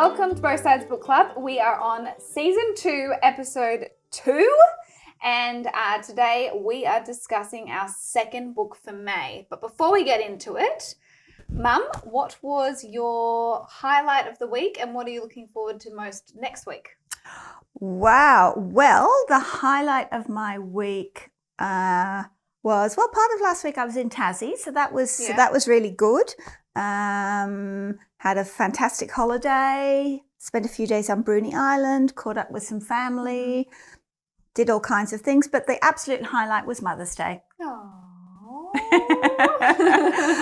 Welcome to Both Sides Book Club. We are on Season 2, Episode 2, and today we are discussing our second book for May. But before we get into it, Mum, what was your highlight of the week and what are you looking forward to most next week? Wow. Well, the highlight of my week part of last week I was in Tassie, so that was really good. Had a fantastic holiday, spent a few days on Bruny Island, caught up with some family, did all kinds of things, but the absolute highlight was Mother's Day. Aww.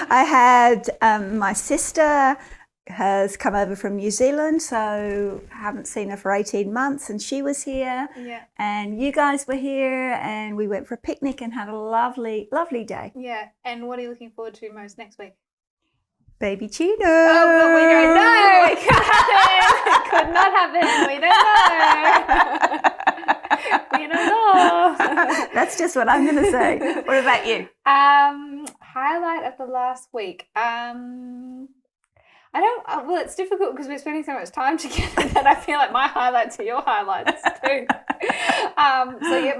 I had my sister has come over from New Zealand, so haven't seen her for 18 months, and she was here. Yeah. And you guys were here, and we went for a picnic and had a lovely, lovely day. Yeah. And what are you looking forward to most next week? Baby Chino. Oh, but we don't know. It can't happen. It could not happen. We don't know. We don't know. That's just what I'm going to say. What about you? Highlight of the last week. It's difficult because we're spending so much time together that I feel like my highlights are your highlights too.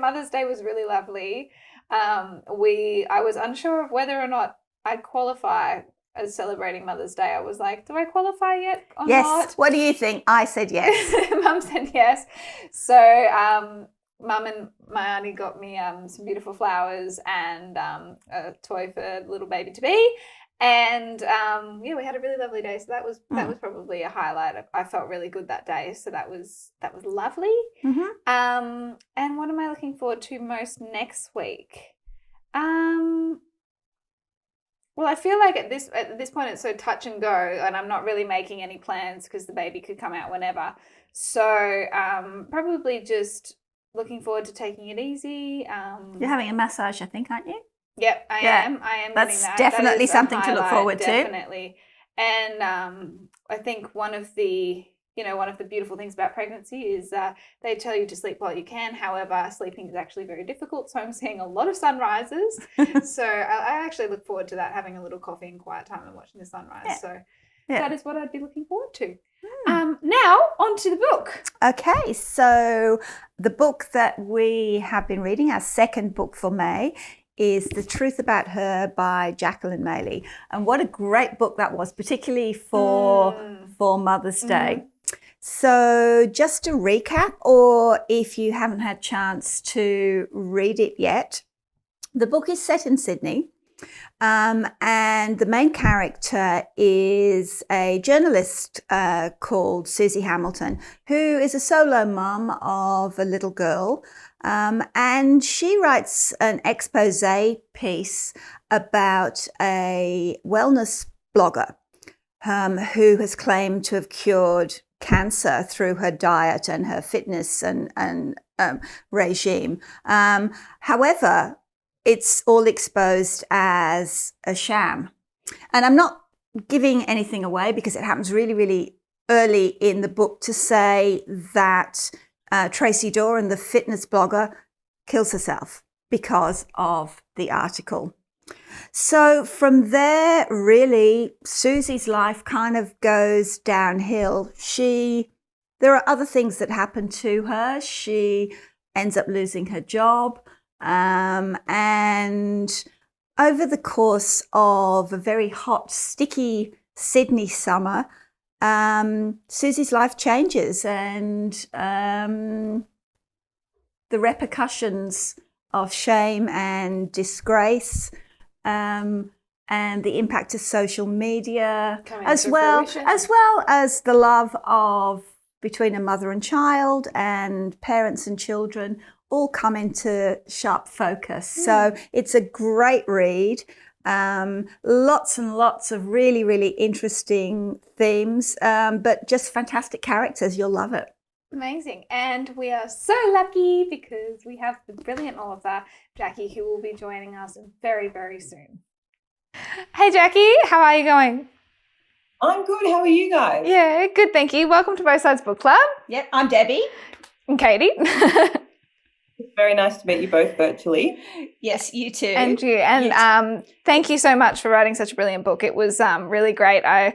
Mother's Day was really lovely. I was unsure of whether or not I'd qualify as celebrating Mother's Day. I was like, do I qualify yet or yes. not? What do you think? I said yes. Mum said yes. So Mum and my auntie got me some beautiful flowers and a toy for little baby to be. And we had a really lovely day. So that was probably a highlight. I felt really good that day. So that was lovely. Mm-hmm. And what am I looking forward to most next week? Well, I feel like at this point it's so touch and go, and I'm not really making any plans because the baby could come out whenever. So probably just looking forward to taking it easy. You're having a massage, I think, aren't you? Yep, I am. That's getting that. definitely that something to look forward to. Definitely. And I think one of the beautiful things about pregnancy is they tell you to sleep while you can. However, sleeping is actually very difficult. So I'm seeing a lot of sunrises. So I actually look forward to that, having a little coffee and quiet time and watching the sunrise. Yeah. So that is what I'd be looking forward to. Now, on to the book. Okay, so the book that we have been reading, our second book for May, is The Truth About Her by Jacqueline and Maley. And what a great book that was, particularly for Mother's Day. So just to recap, or if you haven't had a chance to read it yet, the book is set in Sydney, and the main character is a journalist called Susie Hamilton, who is a solo mum of a little girl, and she writes an expose piece about a wellness blogger who has claimed to have cured cancer through her diet and her fitness and regime. However, it's all exposed as a sham. And I'm not giving anything away because it happens really, really early in the book to say that Tracy Doran, the fitness blogger, kills herself because of the article. So from there, really, Susie's life kind of goes downhill. There are other things that happen to her. She ends up losing her job. And over the course of a very hot, sticky Sydney summer, Susie's life changes, and the repercussions of shame and disgrace and the impact of social media, as well as the love between a mother and child and parents and children, all come into sharp focus. So it's a great read. Lots and lots of really, really interesting themes, but just fantastic characters. You'll love it. Amazing. And we are so lucky because we have the brilliant author, Jackie, who will be joining us very, very soon. Hey, Jackie, how are you going? I'm good. How are you guys? Yeah, good, thank you. Welcome to Both Sides Book Club. Yep, I'm Debbie. And Catie. It's very nice to meet you both virtually. Yes, you too. And you. And thank you so much for writing such a brilliant book. It was really great. I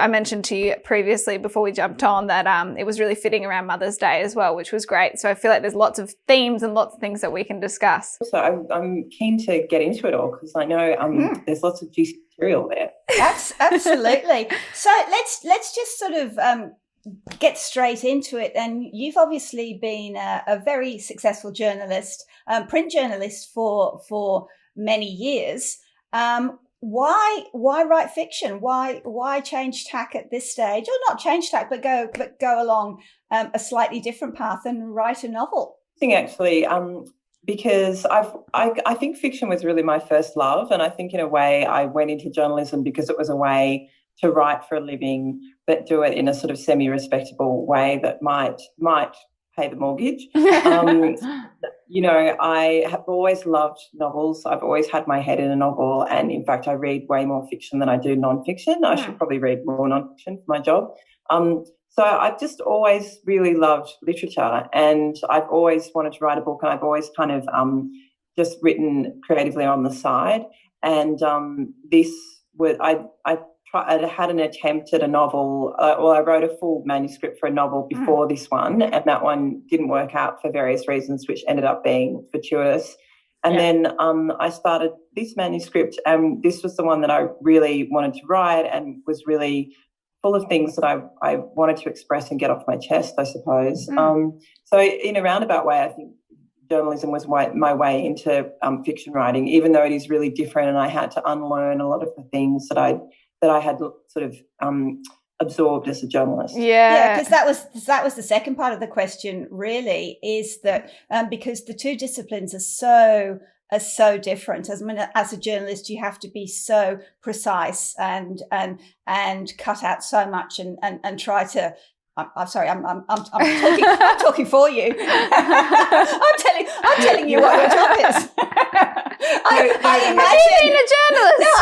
mentioned to you previously before we jumped on that it was really fitting around Mother's Day as well, which was great. So I feel like there's lots of themes and lots of things that we can discuss. So I'm keen to get into it all because I know there's lots of juicy material there. Absolutely. So let's just sort of get straight into it. And you've obviously been a very successful journalist, print journalist for many years. Why write fiction? Why change tack at this stage, or not change tack, but go along a slightly different path and write a novel? Actually, because I think fiction was really my first love, and I think in a way I went into journalism because it was a way to write for a living, but do it in a sort of semi-respectable way that might pay the mortgage. You know, I have always loved novels. I've always had my head in a novel, and in fact, I read way more fiction than I do non-fiction. I should probably read more non-fiction for my job. So I've just always really loved literature, and I've always wanted to write a book, and I've always kind of just written creatively on the side. And this was I had an attempt at a novel. I wrote a full manuscript for a novel before this one, and that one didn't work out for various reasons, which ended up being fortuitous. And then I started this manuscript, and this was the one that I really wanted to write and was really full of things that I wanted to express and get off my chest, I suppose. So in a roundabout way, I think journalism was my way into fiction writing, even though it is really different, and I had to unlearn a lot of the things that I had sort of absorbed as a journalist. Yeah, because that was the second part of the question. Really, is that because the two disciplines are so different. As a journalist, you have to be so precise and cut out so much and try to. I'm sorry. I'm talking for you. I'm telling you what your job is. I imagine being a journalist. No,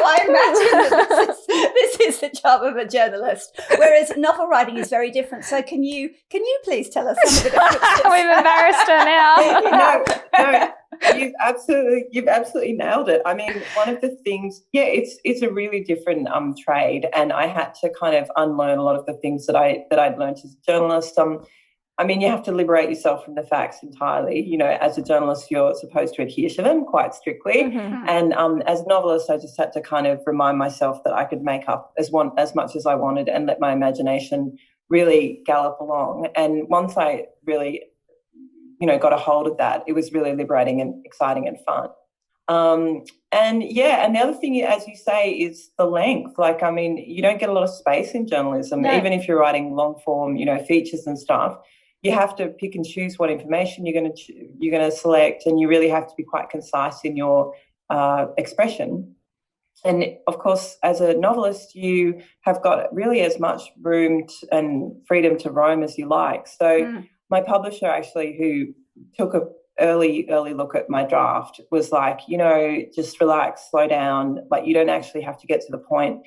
I imagine that this is the job of a journalist, whereas novel writing is very different. So can you please tell us some of the differences? We've embarrassed her now. No. You've absolutely nailed it. I mean, one of the things, it's a really different trade, and I had to kind of unlearn a lot of the things that I'd learned as a journalist. I mean, you have to liberate yourself from the facts entirely. You know, as a journalist, you're supposed to adhere to them quite strictly. And as a novelist, I just had to kind of remind myself that I could make up as much as I wanted and let my imagination really gallop along. And once I really got a hold of that, it was really liberating and exciting and fun. And the other thing, as you say, is the length. Like, I mean, you don't get a lot of space in journalism, even if you're writing long form, features and stuff. You have to pick and choose what information you're going to select, and you really have to be quite concise in your expression. And of course, as a novelist, you have got really as much room and freedom to roam as you like. So my publisher, actually, who took a early look at my draft, was like, just relax, slow down. Like, you don't actually have to get to the point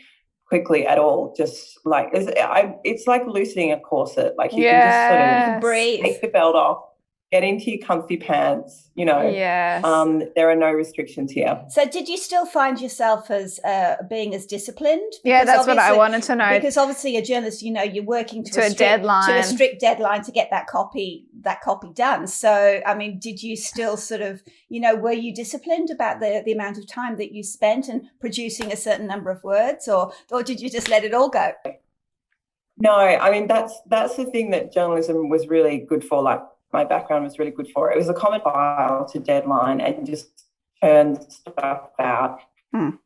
quickly at all. Just like it's like loosening a corset. Like, you can just sort of breathe, take the belt off, get into your comfy pants. There are no restrictions here. So did you still find yourself as being as disciplined? Yeah, that's what I wanted to know. Because obviously a journalist, you're working to a strict deadline to get that copy done. So, I mean, did you still sort of, were you disciplined about the amount of time that you spent in producing a certain number of words, or did you just let it all go? No, I mean, that's the thing that journalism was really good for. Like, my background was really good for. It was a common file to deadline and just churn stuff out.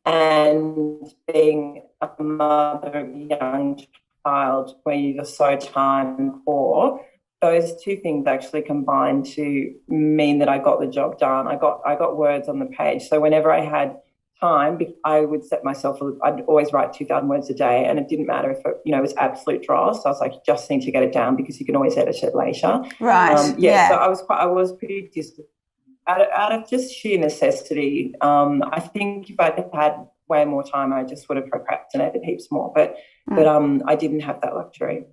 And being a mother of a young child where you're so time poor, those two things actually combined to mean that I got the job done. I got words on the page. So whenever I had time, I would set myself, I'd always write 2,000 words a day, and it didn't matter if it, was absolute dross. So I was like, you just need to get it down because you can always edit it later. Right. So I was pretty distant out of just sheer necessity. I think if I'd had way more time, I just would have procrastinated heaps more. But I didn't have that luxury.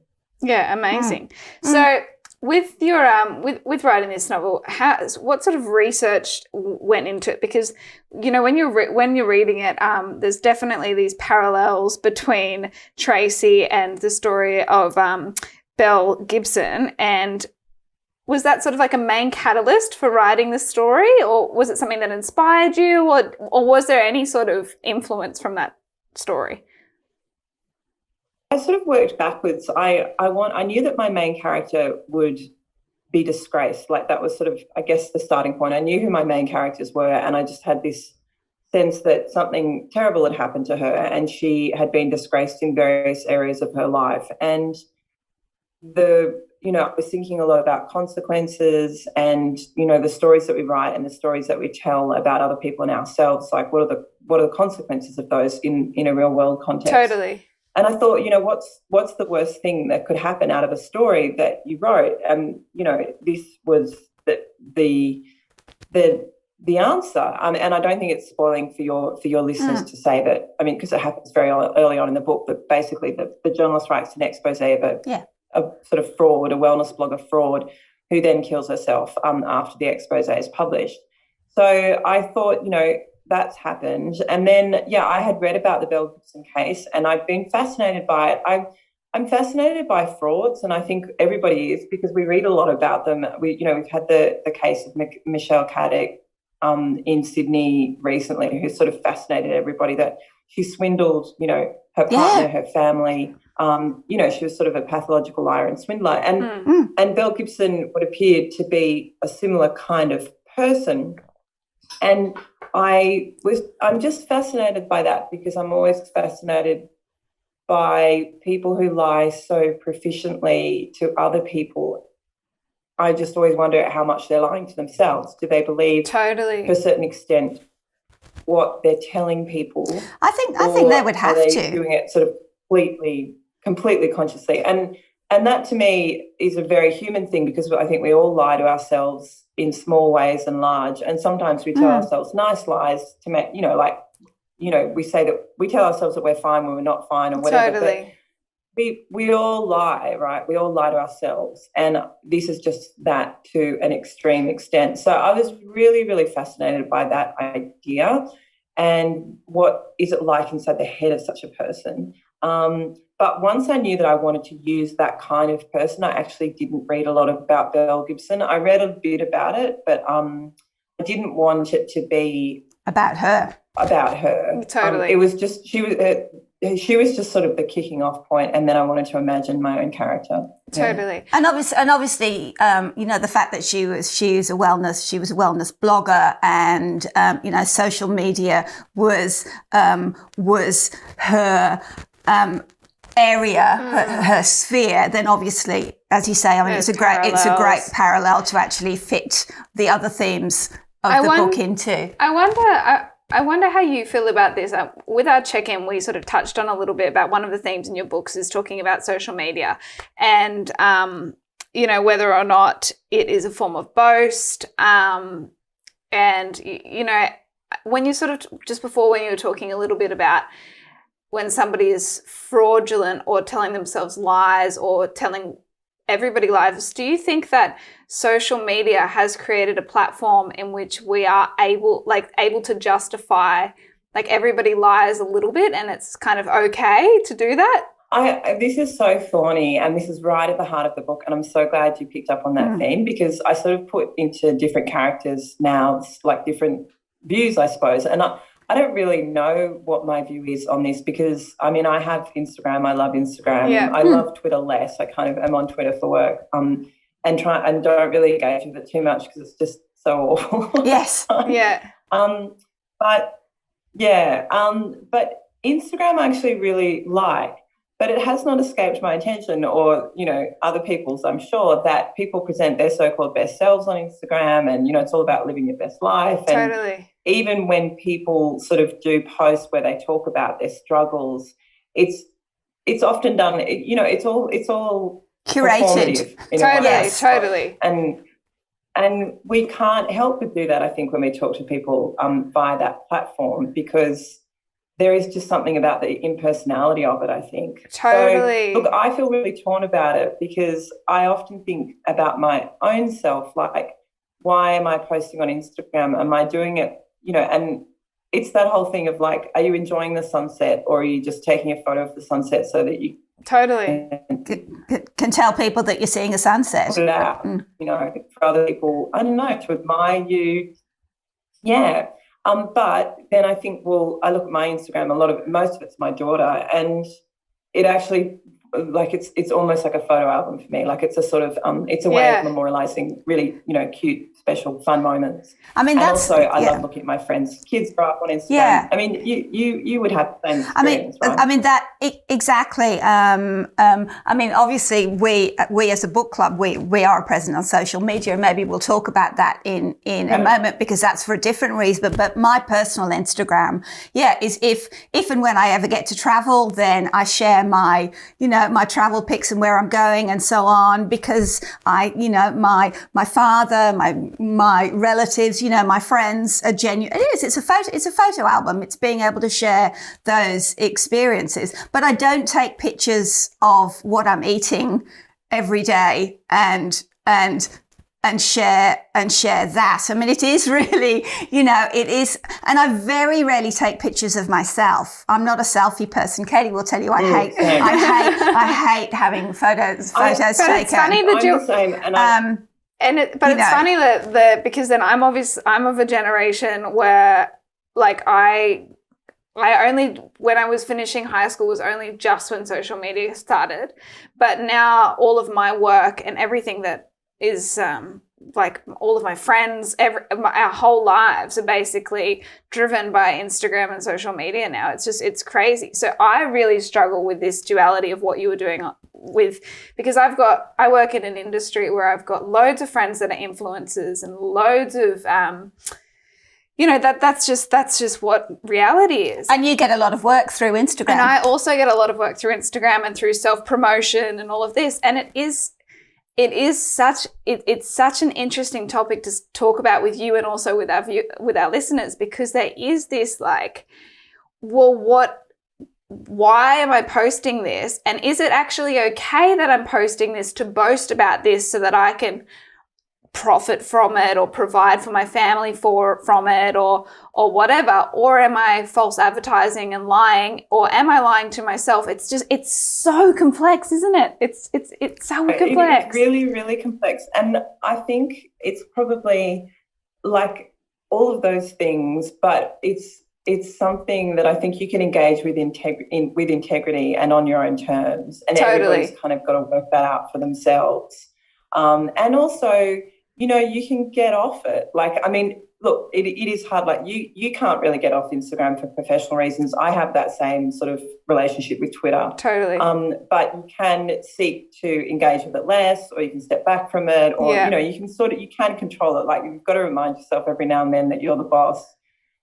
Yeah, amazing. So With your with writing this novel, what sort of research went into it? Because when you're reading it, there's definitely these parallels between Tracy and the story of Belle Gibson. And was that sort of like a main catalyst for writing the story, or was it something that inspired you, or was there any sort of influence from that story? I sort of worked backwards. I knew that my main character would be disgraced. Like, that was sort of, I guess, the starting point. I knew who my main characters were, and I just had this sense that something terrible had happened to her, and she had been disgraced in various areas of her life. And I was thinking a lot about consequences and, the stories that we write and the stories that we tell about other people and ourselves. Like, what are the consequences of those in a real world context? Totally. And I thought, what's the worst thing that could happen out of a story that you wrote? And, this was the answer. And I don't think it's spoiling for your listeners to say that, because it happens very early on in the book, that basically the journalist writes an expose of a sort of fraud, a wellness blogger fraud, who then kills herself after the expose is published. So I thought, that's happened. And then, I had read about the Belle Gibson case, and I've been fascinated by it. I'm fascinated by frauds, and I think everybody is, because we read a lot about them. We've had the case of Michelle Caddick in Sydney recently, who sort of fascinated everybody, that she swindled, her partner, her family. She was sort of a pathological liar and swindler. And Belle Gibson would appear to be a similar kind of person. And I'm just fascinated by that, because I'm always fascinated by people who lie so proficiently to other people. I just always wonder how much they're lying to themselves. Do they believe Totally to a certain extent what they're telling people? I think they would have to. Doing it sort of completely consciously. And that, to me, is a very human thing, because I think we all lie to ourselves in small ways and large. And sometimes we tell ourselves nice lies to make, we say that we tell ourselves that we're fine when we're not fine, or whatever. Totally. But we all lie, right? We all lie to ourselves. And this is just that to an extreme extent. So I was really, really fascinated by that idea, and what is it like inside the head of such a person. But once I knew that I wanted to use that kind of person, I actually didn't read a lot about Belle Gibson. I read a bit about it, but I didn't want it to be about her. Totally. It was just she was just sort of the kicking off point, and then I wanted to imagine my own character. Totally. And obviously, the fact that she was a wellness blogger, and social media was her area, her sphere. Then obviously, as you say, it's a great parallel to actually fit the other themes of the book into. I wonder how you feel about this. With our check-in, we sort of touched on a little bit about one of the themes in your books is talking about social media, and whether or not it is a form of boast. And when you sort of just before, when you were talking a little bit about when somebody is fraudulent or telling themselves lies or telling everybody lies, do you think that social media has created a platform in which we are able to justify, like, everybody lies a little bit and it's kind of okay to do that? This is so thorny, and this is right at the heart of the book, and I'm so glad you picked up on that theme, because I sort of put into different characters now, like, different views, I suppose. And I don't really know what my view is on this, because, I have Instagram. I love Instagram. Yeah. I love Twitter less. I kind of am on Twitter for work, and don't really engage with it too much, because it's just so awful. Yes. Yeah. But Instagram I actually really like. But it has not escaped my attention, or, other people's, I'm sure, that people present their so-called best selves on Instagram, and, it's all about living your best life. And Totally. even when people sort of do posts where they talk about their struggles, it's often done, it's all curated. Totally. And we can't help but do that, I think, when we talk to people via that platform, because there is just something about the impersonality of it, I think. Totally. So, look, I feel really torn about it because I often think about my own self, like, why am I posting on Instagram? Am I doing it, and it's that whole thing of like, are you enjoying the sunset or are you just taking a photo of the sunset so that you totally can tell people that you're seeing a sunset? Put it out, for other people, I don't know, to admire you. Yeah. But then I think, I look at my Instagram, most of it's my daughter, and it actually, like, it's almost like a photo album for me. Like, it's a sort of, it's a way of memorializing really, cute, special, fun moments. I mean, I love looking at my friends' kids grow up on Instagram. Yeah. I mean, you would have the same experience, right? I mean that exactly. I mean, obviously, we as a book club, we are present on social media, and maybe we'll talk about that in a moment, because that's for a different reason. But my personal Instagram, is if and when I ever get to travel, then I share my my travel pics and where I'm going and so on, because my father, my relatives, my friends are genuine. It's a photo album. It's being able to share those experiences. But I don't take pictures of what I'm eating every day and share that. I mean, it is really, it is. And I very rarely take pictures of myself. I'm not a selfie person. Katie will tell you I hate having photos taken. It's funny that I'm the same, and it's funny that because then I'm of a generation where, like, I only, when I was finishing high school, was only just when social media started. But now all of my work and everything that is like all of my friends, our whole lives are basically driven by Instagram and social media now. It's crazy. So I really struggle with this duality of what you were doing with, because I work in an industry where I've got loads of friends that are influencers and loads of that's just what reality is. And you get a lot of work through Instagram. And I also get a lot of work through Instagram and through self-promotion and all of this. And it's such an interesting topic to talk about with you and also with our listeners, because there is this like, why am I posting this? And is it actually okay that I'm posting this to boast about this so that I can profit from it or provide for my family from it or whatever? Or am I false advertising and lying, or am I lying to myself? It's so complex, isn't it? It's so complex. It's really, really complex. And I think it's probably like all of those things, but it's something that I think you can engage with integrity and on your own terms. And everybody's kind of got to work that out for themselves. And also, you can get off it. Like, I mean, look, it is hard. Like, you can't really get off Instagram for professional reasons. I have that same sort of relationship with Twitter. Totally. But you can seek to engage with it less, or you can step back from it, or, you can control it. Like, you've got to remind yourself every now and then that you're the boss.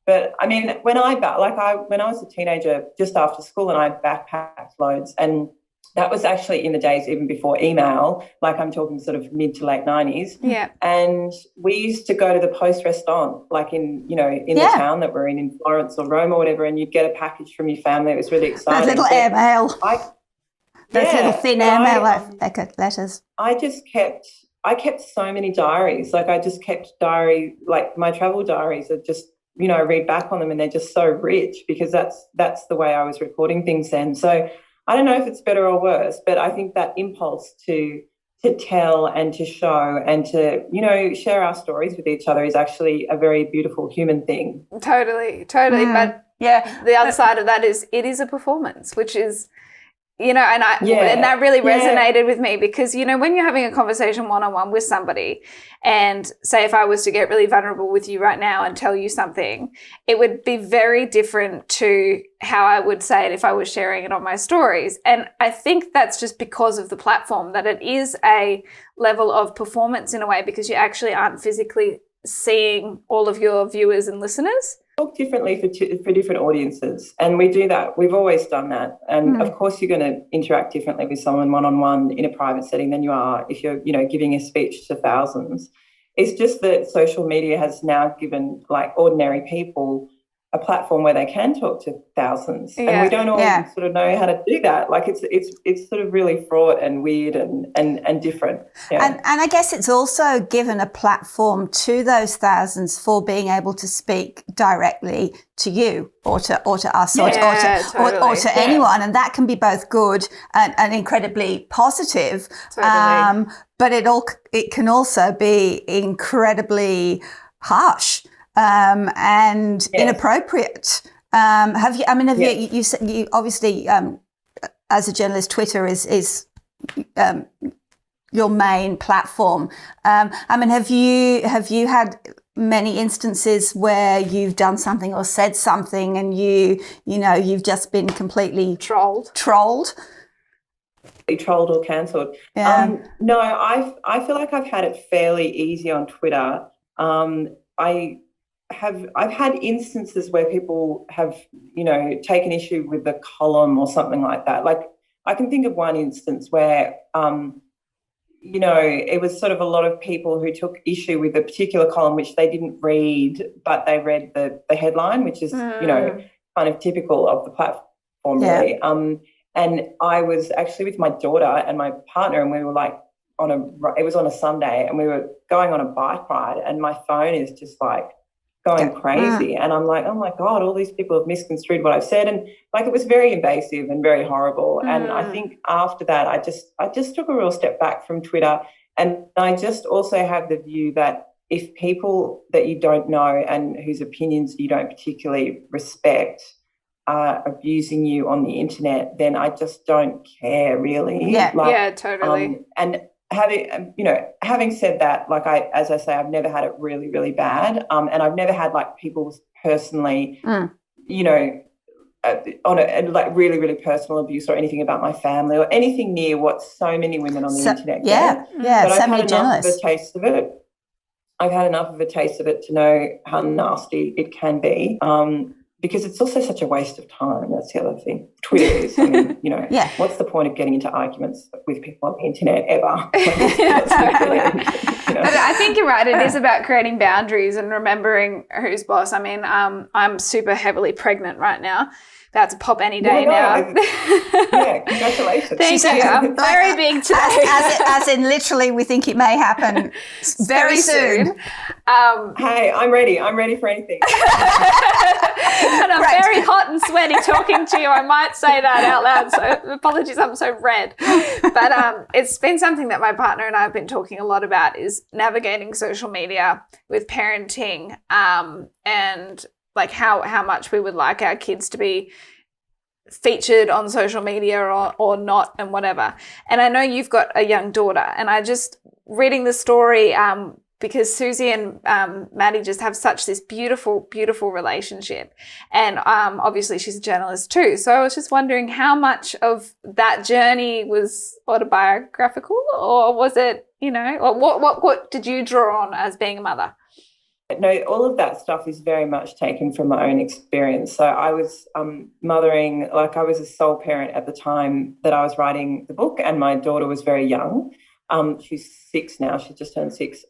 But I mean, when I was a teenager, just after school, and I backpacked loads, and that was actually in the days even before email, like I'm talking sort of mid to late 90s. Yeah. And we used to go to the Post Restaurant, like in the town that we're in Florence or Rome or whatever, and you'd get a package from your family. It was really exciting. Those little airmail. Those little thin airmail letters. I kept so many diaries. Like, I just kept like my travel diaries are just, I read back on them and they're just so rich, because that's the way I was recording things then. So I don't know if it's better or worse, but I think that impulse to tell and to show and to, share our stories with each other is actually a very beautiful human thing. Totally. But the other side of that is it is a performance, which is, and that really resonated with me, because, when you're having a conversation one-on-one with somebody, and say if I was to get really vulnerable with you right now and tell you something, it would be very different to how I would say it if I was sharing it on my stories. And I think that's just because of the platform, that it is a level of performance in a way, because you actually aren't physically seeing all of your viewers and listeners. Talk differently for different audiences, and we do that. We've always done that, and of course you're going to interact differently with someone one-on-one in a private setting than you are if you're giving a speech to thousands. It's just that social media has now given, like, ordinary people a a platform where they can talk to thousands, and we don't all sort of know how to do that. Like it's sort of really fraught and weird and different. And I guess it's also given a platform to those thousands for being able to speak directly to you or to us or to anyone, and that can be both good and incredibly positive. Totally. But it can also be incredibly harsh. And inappropriate. Have you? I mean, you obviously as a journalist, Twitter is your main platform. I mean, have you had many instances where you've done something or said something and you've just been completely trolled? Trolled or cancelled? No, I feel like I've had it fairly easy on Twitter. I've had instances where people have, taken issue with the column or something like that. Like I can think of one instance where, it was sort of a lot of people who took issue with a particular column which they didn't read, but they read the headline, which is, kind of typical of the platform, really. And I was actually with my daughter and my partner, and we were like it was on a Sunday, and we were going on a bike ride, and my phone is just like going crazy. And I'm like, oh my God, all these people have misconstrued what I've said. And like, it was very invasive and very horrible. And I think after that, I just took a real step back from Twitter. And I just also have the view that if people that you don't know and whose opinions you don't particularly respect are abusing you on the internet, then I just don't care, really. Totally. And having said that, like as I say, I've never had it really, really bad. And I've never had like people personally, on like really, really personal abuse or anything about my family or anything near what so many women on the internet get. But I've had enough of a taste of it. I've had enough of a taste of it to know how nasty it can be. Because it's also such a waste of time. That's the other thing. Twitter is, I mean, what's the point of getting into arguments with people on the internet ever? But I think you're right. It is about creating boundaries and remembering who's boss. I mean, I'm super heavily pregnant right now. That's a pop any day now. Congratulations. Thank you. I'm very big today. As in literally we think it may happen very soon. Hey, I'm ready. I'm ready for anything. And I'm very hot and sweaty talking to you. I might say that out loud, so apologies, I'm so red. But it's been something that my partner and I have been talking a lot about, is navigating social media with parenting, and like how much we would like our kids to be featured on social media or not, and whatever. And I know you've got a young daughter, and I just reading the story, because Susie and Maddie just have such this beautiful, beautiful relationship. And obviously she's a journalist too. So I was just wondering how much of that journey was autobiographical, or was it, or what did you draw on as being a mother? No, all of that stuff is very much taken from my own experience. So I was mothering, like I was a sole parent at the time that I was writing the book, and my daughter was very young. She's 6 now. She just turned 6.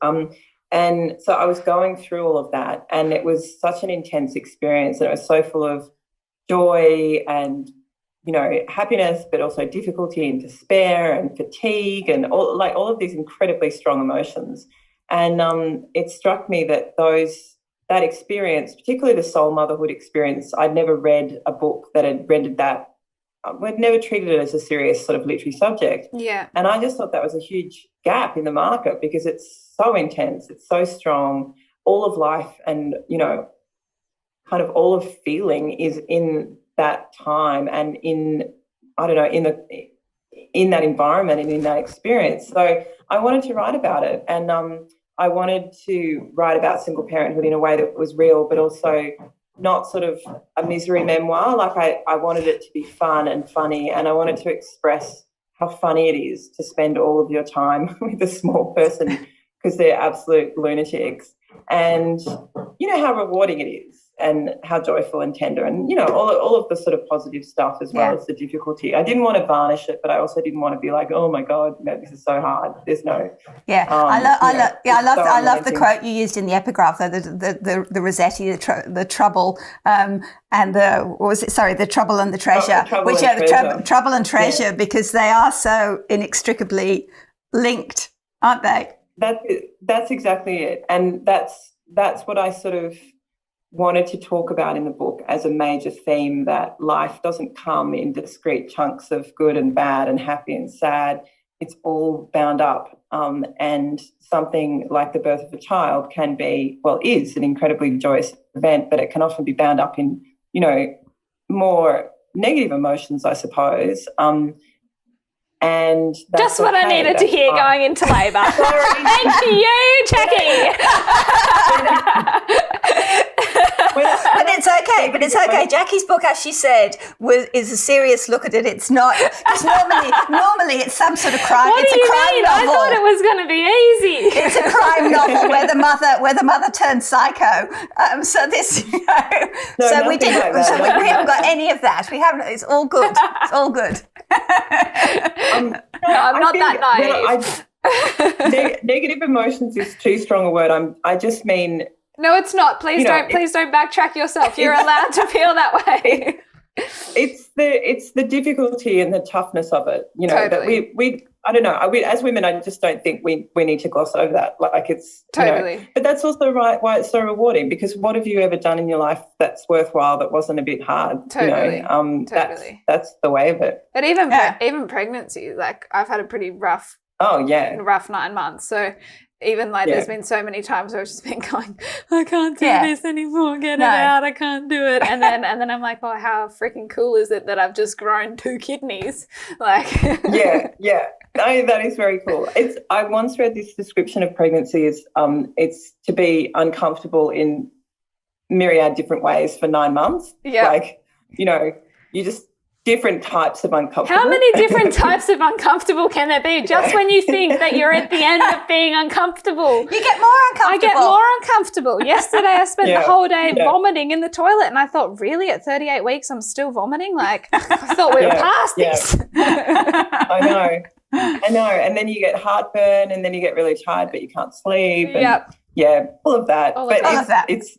And so I was going through all of that, and it was such an intense experience, and it was so full of joy and, happiness, but also difficulty and despair and fatigue and all of these incredibly strong emotions. And it struck me that that experience, particularly the soul motherhood experience, I'd never read a book that had rendered that. We'd never treated it as a serious sort of literary subject. Yeah. And I just thought that was a huge gap in the market, because it's so intense, it's so strong. All of life and, kind of all of feeling is in that time and in that environment and in that experience. So I wanted to write about it, and I wanted to write about single parenthood in a way that was real, but also not sort of a misery memoir. Like I wanted it to be fun and funny, and I wanted to express how funny it is to spend all of your time with a small person, because they're absolute lunatics, and how rewarding it is. and how joyful and tender, and all of the sort of positive stuff as well as the difficulty. I didn't want to varnish it, but I also didn't want to be like, oh my God, this is so hard. There's no. I love the quote you used in the epigraph, the Rossetti, the trouble, and the trouble and the treasure, trouble and treasure, because they are so inextricably linked, aren't they? That's exactly it, and that's what I sort of wanted to talk about in the book as a major theme, that life doesn't come in discrete chunks of good and bad and happy and sad. It's all bound up, and something like the birth of a child is an incredibly joyous event, but it can often be bound up in, more negative emotions, I suppose. And that's just what I needed to hear going into labour. Thank you, Jackie. But it's okay. Jackie's book, as she said, is a serious look at it. It's not, because normally it's some sort of crime. What it's do you a crime mean? novel. I thought it was going to be easy. It's a crime novel where the mother turns psycho. So this, we haven't got any of that. We haven't. It's all good. It's all good. I'm not that naive. Negative emotions is too strong a word. I just mean. No, it's not. Please don't backtrack yourself. You're allowed to feel that way. It's the difficulty and the toughness of it. That we I don't know. As women, I just don't think we need to gloss over that. Like it's totally. But that's also why it's so rewarding, because what have you ever done in your life that's worthwhile that wasn't a bit hard? Totally. Totally. That's the way of it. But even pregnancy, like I've had a pretty rough 9 months. So even there's been so many times where I've just been going, I can't do this anymore, get it out, I can't do it. And then I'm like, oh, how freaking cool is it that I've just grown 2 kidneys? Like that is very cool. I once read this description of pregnancy as it's to be uncomfortable in myriad different ways for 9 months. Yeah. Like, you just different types of uncomfortable. How many different types of uncomfortable can there be? Just when you think that you're at the end of being uncomfortable, you get more uncomfortable. I get more uncomfortable. Yesterday I spent the whole day vomiting in the toilet, and I thought, really, at 38 weeks I'm still vomiting? Like, I thought we were past this. I know. And then you get heartburn, and then you get really tired, but you can't sleep. And, all of that. It's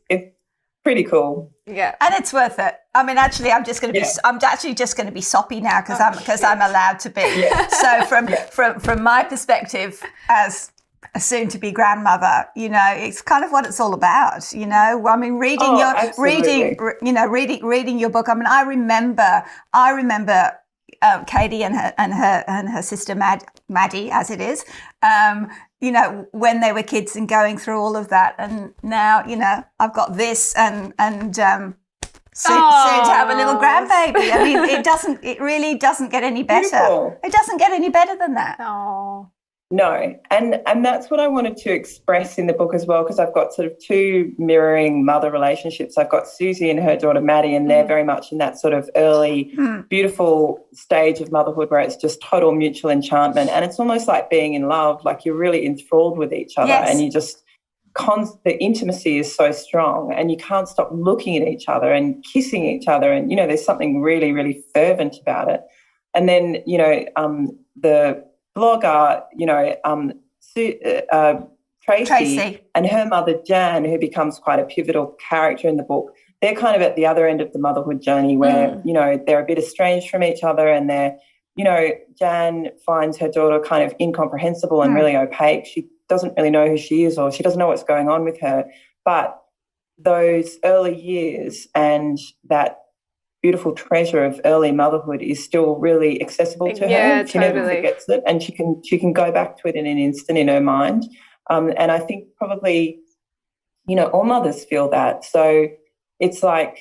pretty cool. Yeah, and it's worth it. I mean, actually, I'm actually just going to be soppy now because I'm allowed to be. Yeah. So from my perspective as a soon-to-be grandmother, it's kind of what it's all about. I mean, reading your book. I mean, I remember Catie and her sister Maddie, as it is. When they were kids and going through all of that, and now I've got this and soon to have a little grandbaby. I mean, it really doesn't get any better. Beautiful. It doesn't get any better than that. Oh. No, and that's what I wanted to express in the book as well, because I've got sort of 2 mirroring mother relationships. I've got Susie and her daughter Maddie, and they're very much in that sort of early, beautiful stage of motherhood where it's just total mutual enchantment, and it's almost like being in love, like you're really enthralled with each other, and you just the intimacy is so strong, and you can't stop looking at each other and kissing each other, and there's something really, really fervent about it. And then the blogger, Tracy and her mother Jan, who becomes quite a pivotal character in the book, they're kind of at the other end of the motherhood journey where, they're a bit estranged from each other, and they're, Jan finds her daughter kind of incomprehensible and really opaque. She doesn't really know who she is, or she doesn't know what's going on with her. But those early years and that beautiful treasure of early motherhood is still really accessible to her. She never forgets it, and she can go back to it in an instant in her mind. And I think probably, all mothers feel that. So it's like,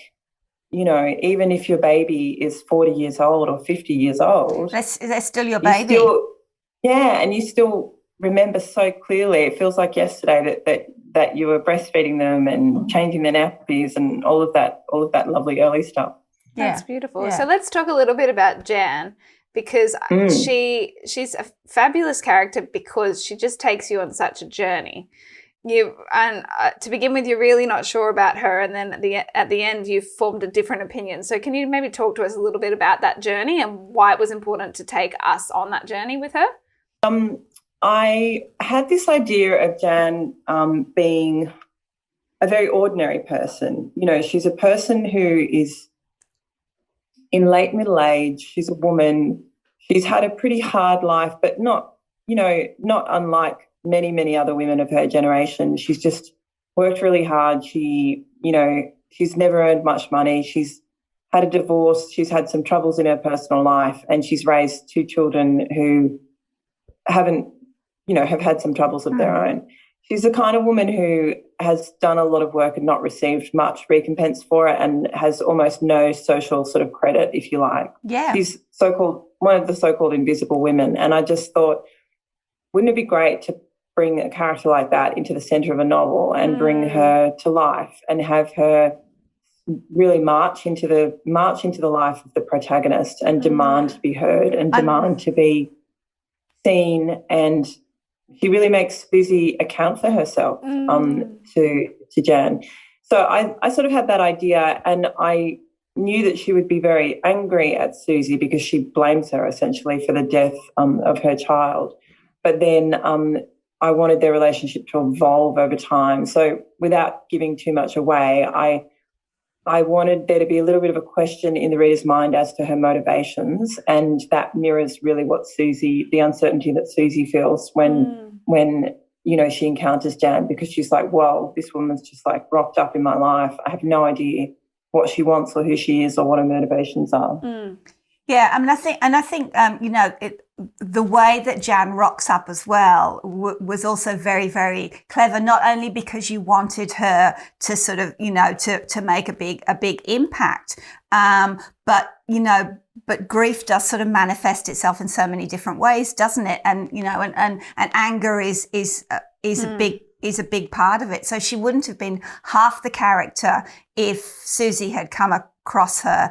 even if your baby is 40 years old or 50 years old, they're still your baby. And you still remember so clearly. It feels like yesterday that you were breastfeeding them and changing their nappies and all of that lovely early stuff. That's beautiful. Yeah. So let's talk a little bit about Jan, because she's a fabulous character because she just takes you on such a journey. to begin with, you're really not sure about her, and then at the end, you've formed a different opinion. So can you maybe talk to us a little bit about that journey and why it was important to take us on that journey with her? I had this idea of Jan being a very ordinary person. You know, she's a person who is in late middle age. She's a woman. She's had a pretty hard life, but not unlike many, many other women of her generation. She's just worked really hard. She's never earned much money. She's had a divorce. She's had some troubles in her personal life, and she's raised two children who have had some troubles of their own. She's the kind of woman who has done a lot of work and not received much recompense for it, and has almost no social sort of credit, if you like. Yeah. She's one of the so-called invisible women. And I just thought, wouldn't it be great to bring a character like that into the centre of a novel and bring her to life and have her really march into the life of the protagonist and demand to be heard and demand to be seen. And she really makes Susie account for herself to Jan. So I sort of had that idea, and I knew that she would be very angry at Susie because she blames her essentially for the death of her child. But then I wanted their relationship to evolve over time. So without giving too much away, I wanted there to be a little bit of a question in the reader's mind as to her motivations, and that mirrors really the uncertainty that Susie feels when she encounters Jan, because she's like, well, this woman's just like rocked up in my life. I have no idea what she wants or who she is or what her motivations are. Yeah, I mean, I think the way that Jan rocks up as well was also very, very clever. Not only because you wanted her to sort of, to make a big impact, but grief does sort of manifest itself in so many different ways, doesn't it? And and anger is a big part of it. So she wouldn't have been half the character if Susie had come across her,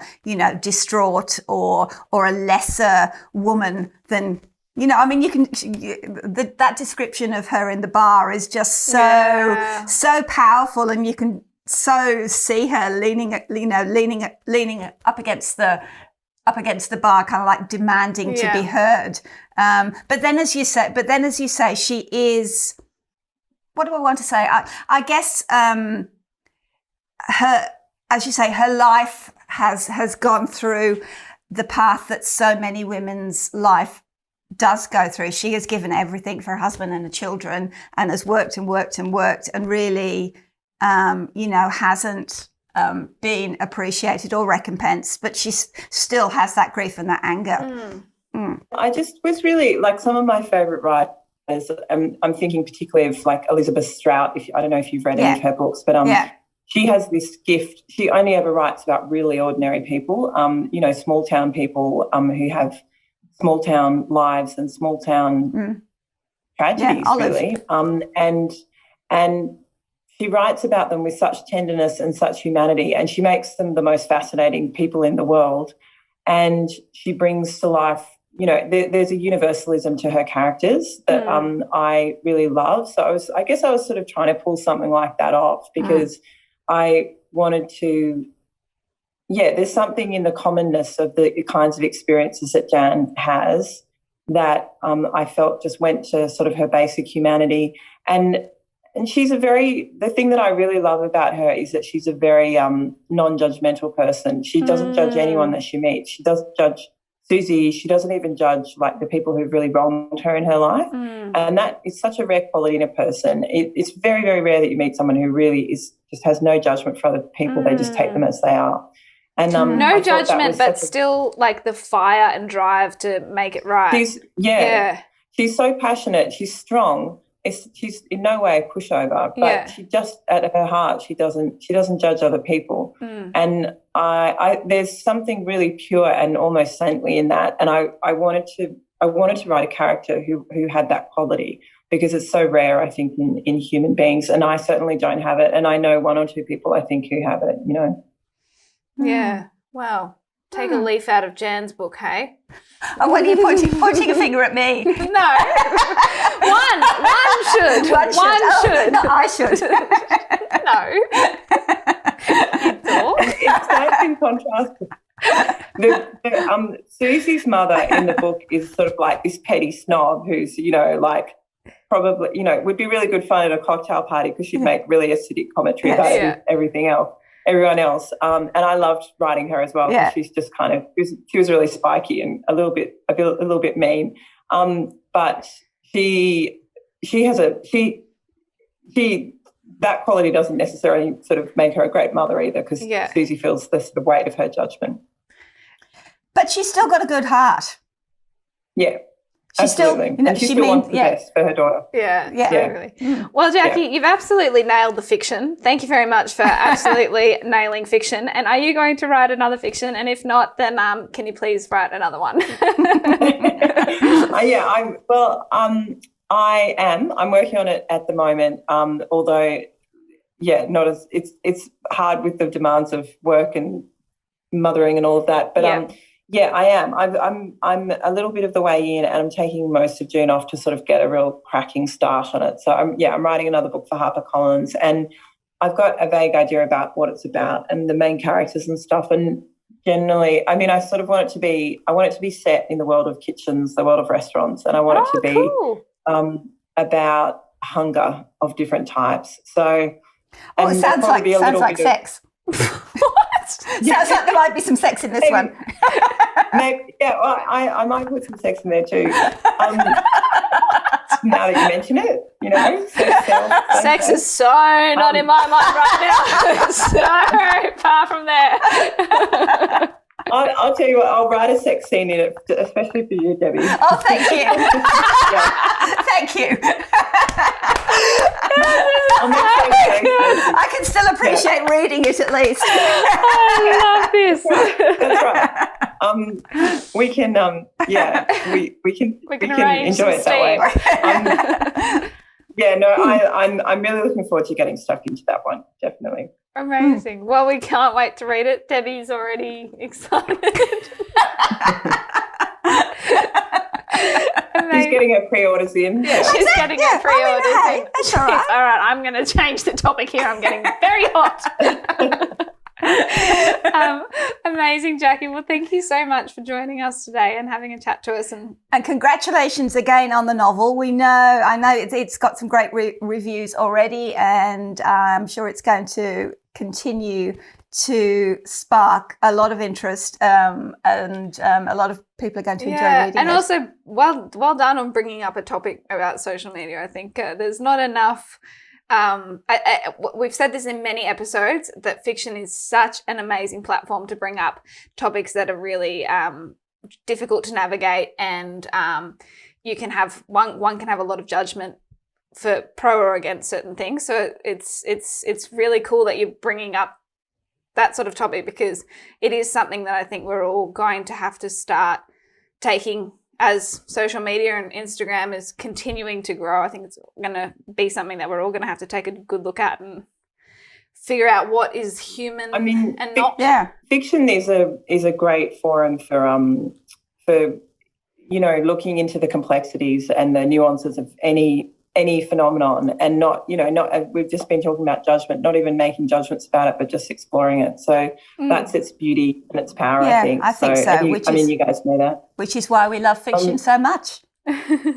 distraught or a lesser woman than, that description of her in the bar is just so powerful, and you can so see her leaning up against the bar, kind of like demanding to be heard. But then as you say, she is, what do I want to say? I guess her, as you say, her life has gone through the path that so many women's life does go through. She has given everything for her husband and the children, and has worked and worked and worked, and really, hasn't been appreciated or recompensed, but she still has that grief and that anger. I just was really, like, some of my favourite writers, I'm thinking particularly of like Elizabeth Strout. I don't know if you've read any of her books, but she has this gift. She only ever writes about really ordinary people, small town people who have small town lives and small town tragedies, really. And she writes about them with such tenderness and such humanity, and she makes them the most fascinating people in the world. And she brings to life, there's a universalism to her characters that I really love. So I guess I was sort of trying to pull something like that off, because I wanted to, there's something in the commonness of the kinds of experiences that Jan has that I felt just went to sort of her basic humanity. And she's the thing that I really love about her is that she's a very non-judgmental person. She doesn't judge anyone that she meets. She doesn't judge Susie. She doesn't even judge like the people who've really wronged her in her life. And that is such a rare quality in a person. It's very, very rare that you meet someone who really just has no judgment for other people. They just take them as they are. And no judgment, but still like the fire and drive to make it right. She's so passionate. She's strong. She's in no way a pushover, but she just, at her heart, she doesn't judge other people. And I there's something really pure and almost saintly in that. And I wanted to write a character who had that quality, because it's so rare, I think, in human beings. And I certainly don't have it. And I know one or two people, I think, who have it, Yeah. Wow. take a leaf out of Jan's book, hey? Oh, what are you pointing a finger at me? No. One should. One should. No, I should. No. It's nice in contrast. Susie's mother in the book is sort of like this petty snob who's, like probably, would be really good fun at a cocktail party because she'd make really acidic commentary about everyone else. And I loved writing her as well because she's just kind of, she was really spiky and a little bit mean. But she has that quality doesn't necessarily sort of make her a great mother either because Susie feels the sort of weight of her judgment. But she's still got a good heart. Yeah. She's absolutely. still, and she still wants the best for her daughter. Yeah. Totally. Well, Jackie, you've absolutely nailed the fiction. Thank you very much for absolutely nailing fiction. And are you going to write another fiction? And if not, then can you please write another one? I am. I'm working on it at the moment. Although, not as it's hard with the demands of work and mothering and all of that. But I am. I'm a little bit of the way in, and I'm taking most of June off to sort of get a real cracking start on it. So I'm writing another book for HarperCollins, and I've got a vague idea about what it's about and the main characters and stuff. And generally, I mean, I sort of want it to be set in the world of kitchens, the world of restaurants, and I want it to be about hunger of different types. So, it sounds like sex. Sounds like there might be some sex in this one. I might put some sex in there too. Now that you mention it, sex is so not in my mind right now. So far from there. I'll tell you what, I'll write a sex scene in it, especially for you, Debbie. Oh, thank you. Thank you. I can still appreciate reading it at least. I love this. That's right. We can enjoy it that way. I'm really looking forward to getting stuck into that one, definitely. Amazing. Well, we can't wait to read it. Debbie's already excited. She's getting her pre-orders in. Yeah, she's getting her pre-orders in. That's all right. All right, I'm going to change the topic here. I'm getting very hot. Amazing, Jackie. Well, thank you so much for joining us today and having a chat to us. And congratulations again on the novel. I know it's got some great reviews already, and I'm sure it's going to continue to spark a lot of interest, and a lot of people are going to enjoy reading and it. Also, well done on bringing up a topic about social media. I think there's not enough. We've said this in many episodes that fiction is such an amazing platform to bring up topics that are really difficult to navigate, and you can have one can have a lot of judgment for pro or against certain things. So it's really cool that you're bringing up that sort of topic, because it is something that I think we're all going to have to start taking as social media and Instagram is continuing to grow. I think it's going to be something that we're all going to have to take a good look at and figure out what is human and not. Yeah. Fiction is a great forum for looking into the complexities and the nuances of any phenomenon, and not we've just been talking about judgment, not even making judgments about it, but just exploring it. So that's its beauty and its power, I think. I think so. You guys know that. Which is why we love fiction so much.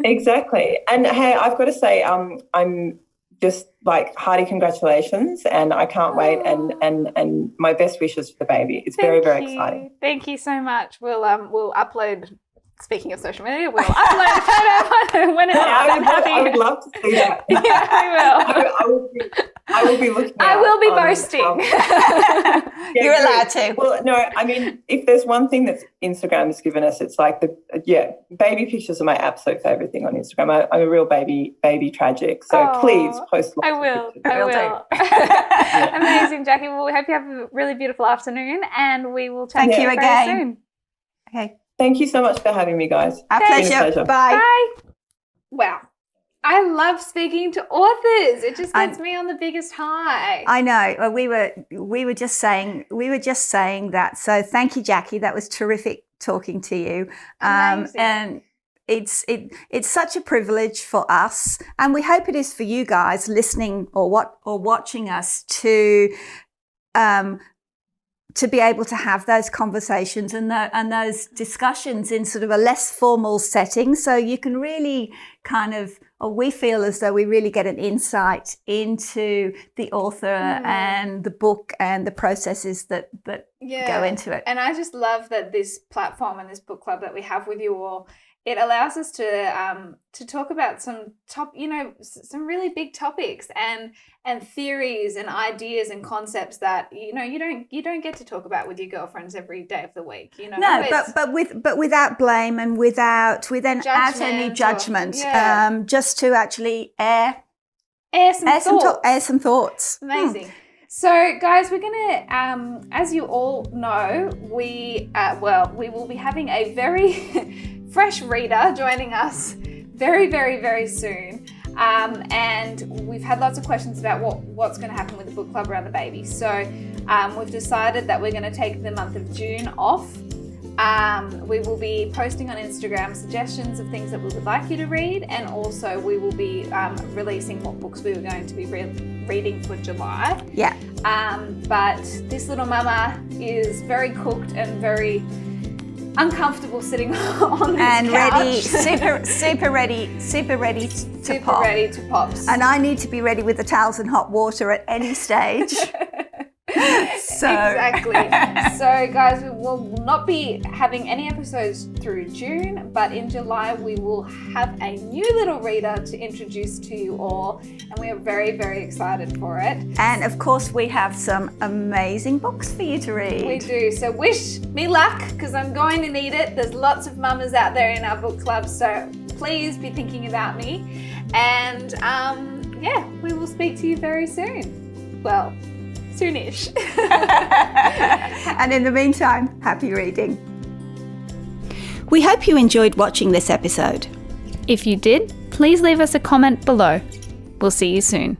Exactly. And hey, I've got to say, I'm just like hearty congratulations, and I can't wait, and my best wishes for the baby. It's very, very exciting. Thank you so much. We'll upload. Speaking of social media, we'll upload a photo when it's out. I would love to see that. Yeah, we will. I will be looking. I will be boasting. You're allowed to. Well, no, I mean, if there's one thing that Instagram has given us, it's like baby pictures are my absolute favorite thing on Instagram. I'm a real baby tragic. So please post. I will. Amazing, Jackie. Well, we hope you have a really beautiful afternoon, and we will chat to you again soon. Okay. Thank you so much for having me, guys. Our pleasure. Been a pleasure. Bye. Wow. I love speaking to authors. It just gets me on the biggest high. I know. Well, we were just saying that. So thank you, Jackie. That was terrific talking to you. And it's such a privilege for us, and we hope it is for you guys listening or watching us to be able to have those conversations and those discussions in sort of a less formal setting, so you can really kind of, or we feel as though we really get an insight into the author and the book and the processes that go into it. And I just love that this platform and this book club that we have with you all, it allows us to talk about some some really big topics and theories and ideas and concepts that you don't get to talk about with your girlfriends every day of the week. No, but without blame and without any judgment. Just to actually air some thoughts. Amazing. So, guys, we're going to, as you all know, we will be having a very fresh reader joining us very, very, very soon. And we've had lots of questions about what's going to happen with the book club around the baby. So we've decided that we're going to take the month of June off. We will be posting on Instagram suggestions of things that we would like you to read, and also we will be releasing what books we were going to be reading for July. Yeah. But this little mama is very cooked and very uncomfortable sitting on this and couch. Ready, super ready to pop. Ready to pop. And I need to be ready with the towels and hot water at any stage. Exactly. So, guys, we will not be having any episodes through June, but in July we will have a new little reader to introduce to you all, and we are very, very excited for it. And of course, we have some amazing books for you to read. We do. So wish me luck, because I'm going to need it. There's lots of mamas out there in our book club, so please be thinking about me. And we will speak to you very soon. Well, soonish. And in the meantime, happy reading. We hope you enjoyed watching this episode. If you did, please leave us a comment below. We'll see you soon.